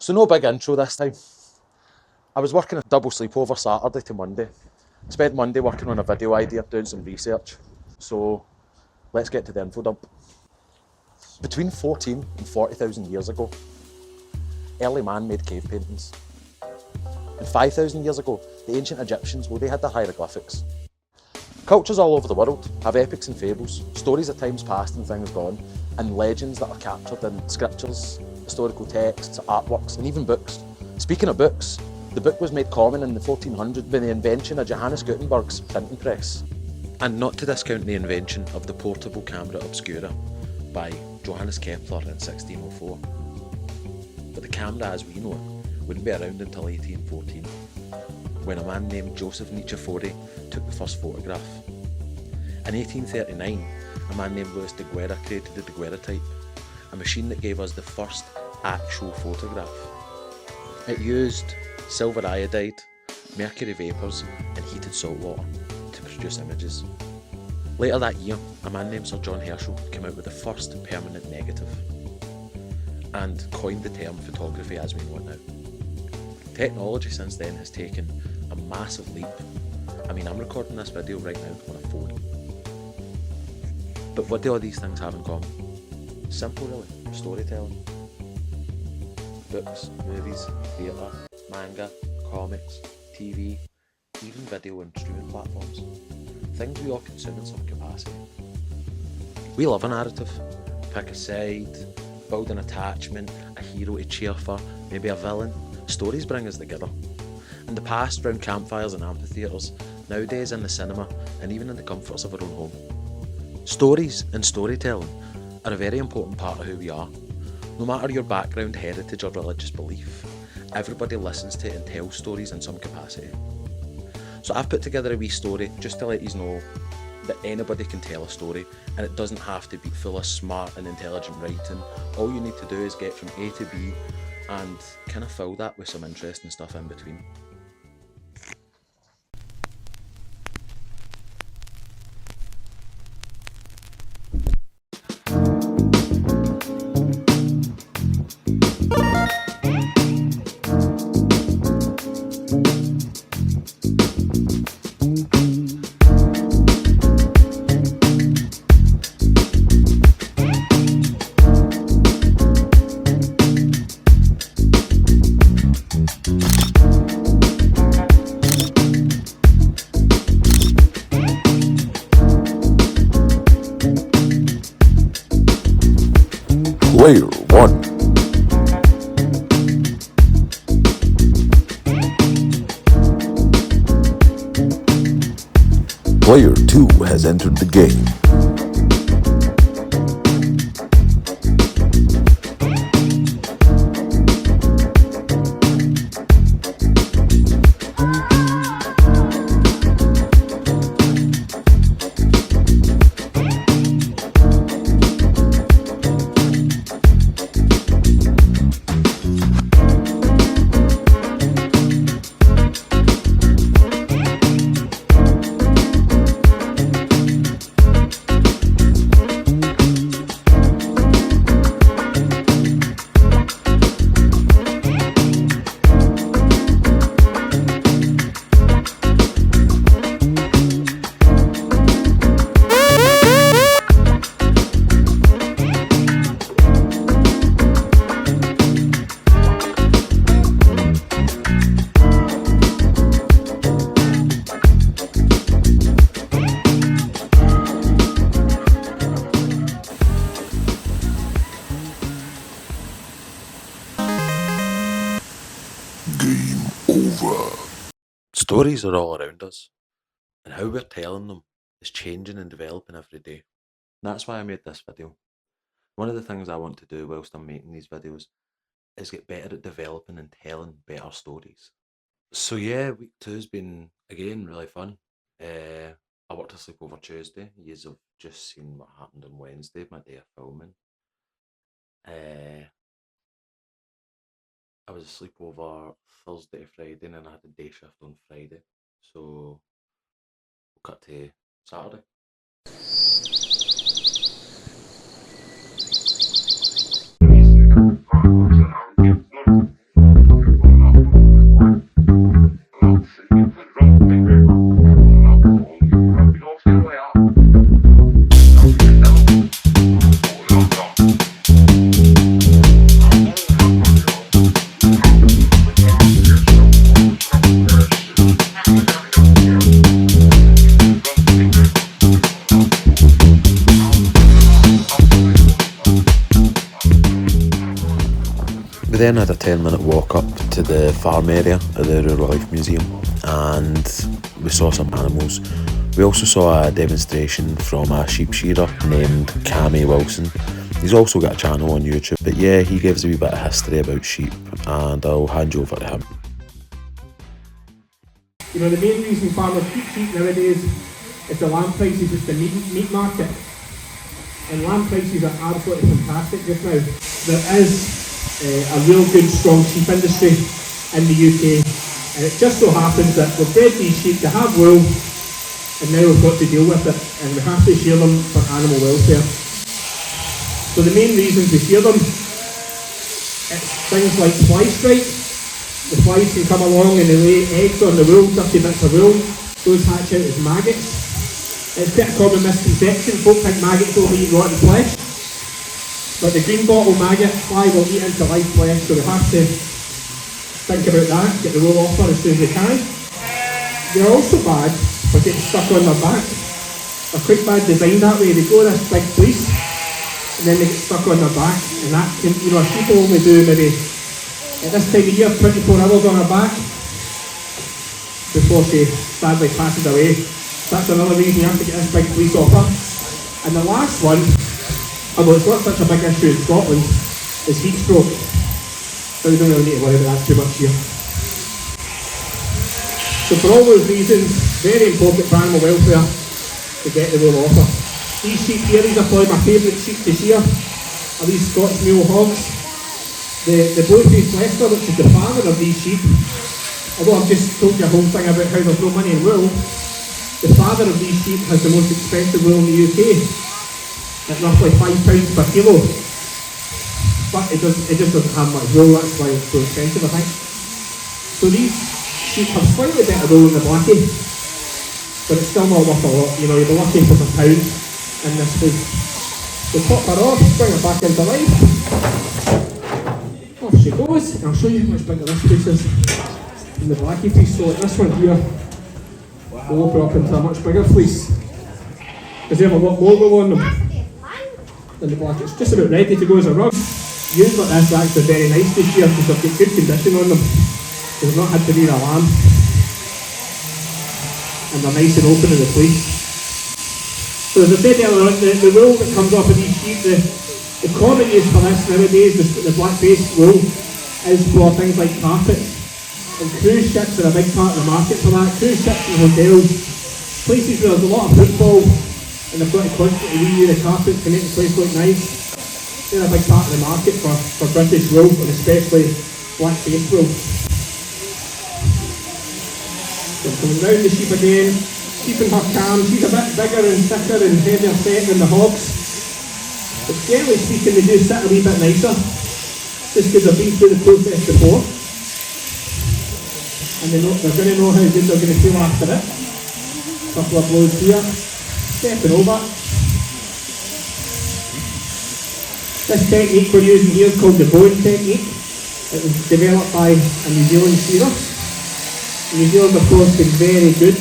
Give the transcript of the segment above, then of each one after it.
So no big intro this time. I was working a double sleepover Saturday to Monday. I spent Monday working on a video idea, doing some research. So let's get to the info dump. Between 14 and 40,000 years ago, early man made cave paintings. And 5,000 years ago, the ancient Egyptians, well, they had their hieroglyphics. Cultures all over the world have epics and fables, stories of times past and things gone, and legends that are captured in scriptures, historical texts, artworks, and even books. Speaking of books, the book was made common in the 1400s by the invention of Johannes Gutenberg's printing press. And not to discount the invention of the portable camera obscura by Johannes Kepler in 1604. But the camera as we know it wouldn't be around until 1814, when a man named Joseph Nichefori took the first photograph. In 1839, a man named Louis de Guerra created the daguerreotype, a machine that gave us the first actual photograph. It used silver iodide, mercury vapours and heated salt water to produce images. Later that year, a man named Sir John Herschel came out with the first permanent negative and coined the term photography as we know it now. Technology since then has taken a massive leap. I mean, I'm recording this video right now on a phone. But what do all these things have in common? Simple really, storytelling. Books, movies, theatre, manga, comics, TV, even video and streaming platforms. Things we all consume in some capacity. We love a narrative. Pick a side, build an attachment, a hero to cheer for, maybe a villain. Stories bring us together. In the past, round campfires and amphitheatres, nowadays in the cinema, and even in the comforts of our own home. Stories and storytelling are a very important part of who we are. No matter your background, heritage or religious belief, everybody listens to and tells stories in some capacity. So I've put together a wee story just to let you know that anybody can tell a story, and it doesn't have to be full of smart and intelligent writing. All you need to do is get from A to B and kind of fill that with some interesting stuff in between. Player 1. Player 2 has entered the game. Game over. Stories are all around us, and how we're telling them is changing and developing every day. And that's why I made this video. One of the things I want to do whilst I'm making these videos is get better at developing and telling better stories. So yeah, week 2's been, again, really fun. I worked a sleepover Tuesday. Yous have just seen what happened on Wednesday, my day of filming. I was asleep over Thursday to Friday, and then I had a day shift on Friday. So we'll cut to Saturday. then had a 10-minute walk up to the farm area of the Rural Life Museum, and we saw some animals. We also saw a demonstration from a sheep shearer named Cammy Wilson. He's also got a channel on YouTube, but yeah, he gives a wee bit of history about sheep, and I'll hand you over to him. You know, the main reason farmers keep sheep nowadays is the lamb prices, it's the meat market. And lamb prices are absolutely fantastic just now. There is a real good, strong sheep industry in the UK, and it just so happens that we've bred these sheep to have wool, and now we've got to deal with it, and we have to shear them for animal welfare. So the main reasons we shear them, it's things like fly strike. The flies can come along and they lay eggs on the wool, dirty bits of wool. Those hatch out as maggots. It's quite a common misconception. Folk think maggots only eat rotten flesh, but the green bottle maggot fly will eat into live flesh, so we have to think about that, get the wool off her as soon as we can. They're also bad for getting stuck on their back. They're quite bad designed that way. They go this big fleece and then they get stuck on their back, and that can, you know, if people only do maybe at this time of year 24 hours on her back before she sadly passes away. That's another reason you have to get this big fleece off her. And the last one, although it's not such a big issue in Scotland, is heat stroke. So we don't really need to worry about that too much here. So for all those reasons, very important for animal welfare to get the wool off her. These sheep here, these are probably my favourite sheep to shear, are these Scotch mule hogs. The blue-faced Leicester, which is the father of these sheep, although I've just told you a whole thing about how there's no money in wool, the father of these sheep has the most expensive wool in the UK, at roughly £5 per kilo. But it just doesn't have much wool, that's why it's so expensive, I think. So these sheep have slightly better wool than the blackie, but it's still not worth a lot. You know, you'll be lucky for £1 in this food. So pop her off, bring her back into life. Off she goes, and I'll show you how much bigger this piece is than the blackie piece. So like this one here, we'll open up into a much bigger fleece, because they have a lot more wool on them than the black. It's just about ready to go as a rug. Ewes like this are actually very nice this year because they've got good condition on them. They've not had to rear a lamb, and they're nice and open in the fleece. So as I said earlier on, the wool that comes off of these sheep, the common use for this nowadays, the black-based wool, is for things like carpets. And cruise ships are a big part of the market for that. Cruise ships and hotels, places where there's a lot of footfall, and they've got to constantly renew the carpets to make the place look nice. They're a big part of the market for British wool, and especially black-faced wool. So coming round the sheep again, keeping her calm. She's a bit bigger and thicker and heavier set than the hogs. But generally speaking, they do sit a wee bit nicer, just because they've been through the process before. And they're going to know how good they're going to feel after it. A couple of blows here, stepping over. This technique we're using here is called the bone technique. It was developed by a New Zealand shearer. New Zealand, of course, is very good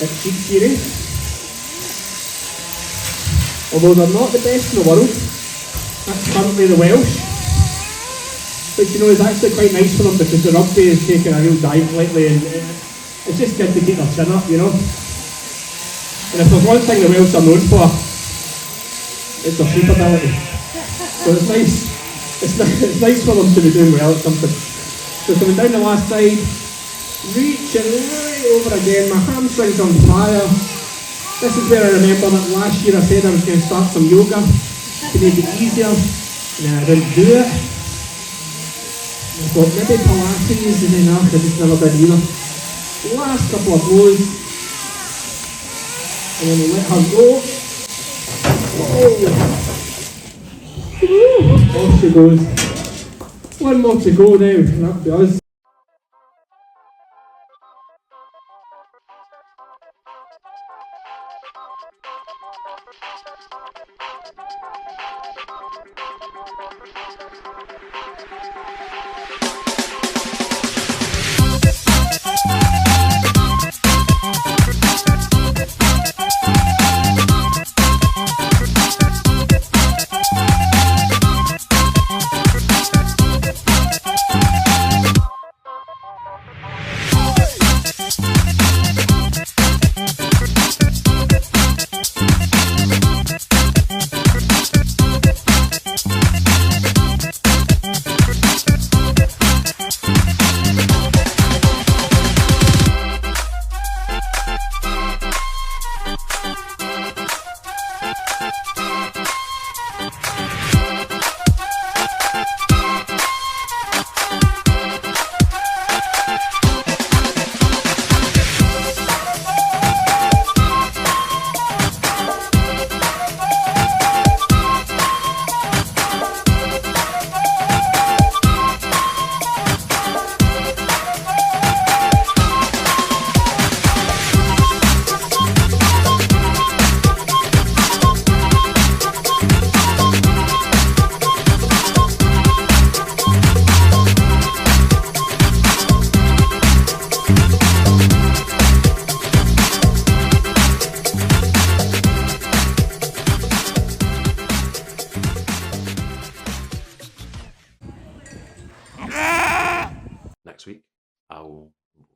at sheep shearing. Although they're not the best in the world. That's currently the Welsh. But you know, it's actually quite nice for them because the rugby is taking a real dive lately, and it's just good to keep their chin up, you know. And if there's one thing the Welsh are known for, it's their sheep ability. So it's nice. It's nice for them to be doing well at something. So coming down the last side, reaching right over again. My hamstrings on fire. This is where I remember that last year I said I was going to start some yoga to make it easier, and then I didn't do it. I thought maybe Pilates, and then I just never did either. The last couple of blows, and then we let her go. Whoa. Off she goes. One more to go now, and that'll be us.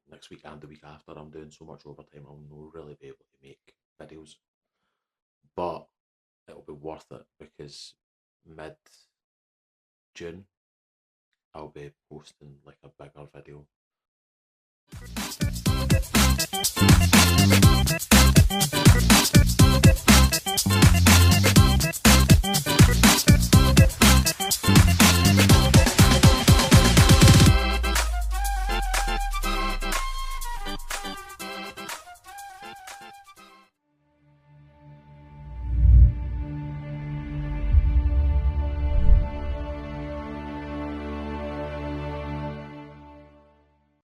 next week and the week after, I'm doing so much overtime, I'll not really be able to make videos. But it'll be worth it because mid-June, I'll be posting like a bigger video.